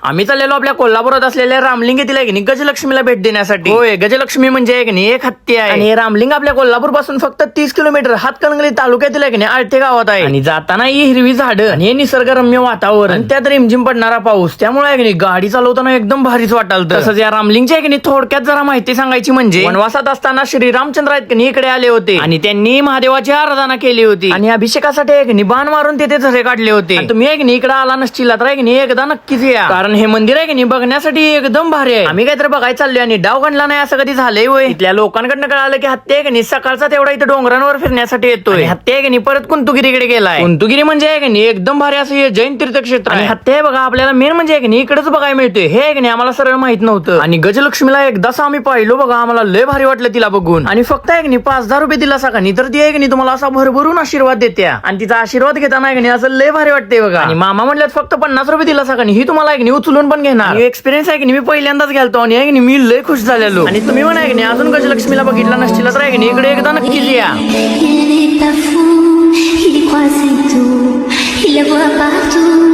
आम्ही चाललेलो आपल्या कोल्हापुरात असलेल्या रामलिंग येथील आहे की नाही गजलक्ष्मीला भेट देण्यासाठी। होय, गजलक्ष्मी म्हणजे आहे की नाही एक हत्ती आहे आणि रामलिंग आपल्या कोल्हापूर पासून फक्त 30 किलोमीटर हातकणंगले तालुक्यातील आहे की नाही आळते गावात आहे। आणि जाताना ही हिरवी झाडं आणि हे निसर्गरम्य वातावरण आणि त्यात रिमझिम पडणारा पाऊस, त्यामुळे आहे की नाही गाडी चालवताना एकदम भारीच वाटाल। तसंच या रामलिंगची आहे की नाही थोडक्यात जरा माहिती सांगायची म्हणजे वनवासात असताना श्रीरामचंद्र आहेत की नाही इकडे आले होते आणि त्यांनी महादेवाची आराधना केली होती आणि अभिषेकासाठी आहे की नाही बाण मारून तिथे झरे काढले होते। तुम्ही आहे की नाही इकडे आला नसतील तर आहे की नाही एकदा नक्कीच या, कारण हे मंदिर आहे की नाही बघण्यासाठी एकदम भारी आहे। आम्ही काहीतरी बघायला चाललोय आणि डाव गणला नाही असं कधी झालंय होय। इथल्या लोकांकडनं कळालं की हत्ती आहे की नाही सकाळचा तेवढा इथे डोंगरांवर फिरण्यासाठी येतोय। हत्ती आहे की नाही परत कुंतुगिरीकडे गेलाय। कुंतुगिरी म्हणजे आहे की नाही एकदम भारी असं हे जैन तीर्थक्षेत्र आहे। हत्ती आहे बघा आपल्याला मेन म्हणजे आहे की नाही इकडेच बघायला मिळतोय, हे आहे की नाही आम्हाला सरळ माहित नव्हतं। आणि गजलक्ष्मीला एकदाच आम्ही पाहिलो बघा, आम्हाला लय भारी वाटलं तिला बघून। आणि फक्त आहे की नाही 5,000 रुपये दिला का नाही तर ती आहे की नाही तुम्हाला असा भरभरून आशीर्वाद देते आणि तिचा आशीर्वाद घेताना आहे की नाही असं लय भारी वाटते बघा। आणि मामा म्हणल्यात फक्त 50 रुपये दिला का नाही ही तुम्हाला आहे की नाही उचलून पण घेणार। एक्सपिरियन्स आहे की नाही मी पहिल्यांदाच गेलतो आणि आहे की नाही मी लय खुश झालेलो। आणि तुम्ही पण आहे की नाही अजून गजलक्ष्मीला बघितला नसतील तर आहे की नाही इकडे एकदा नक्कीच या। Il n'est pas fou, il croit c'est tout, il la voit partout.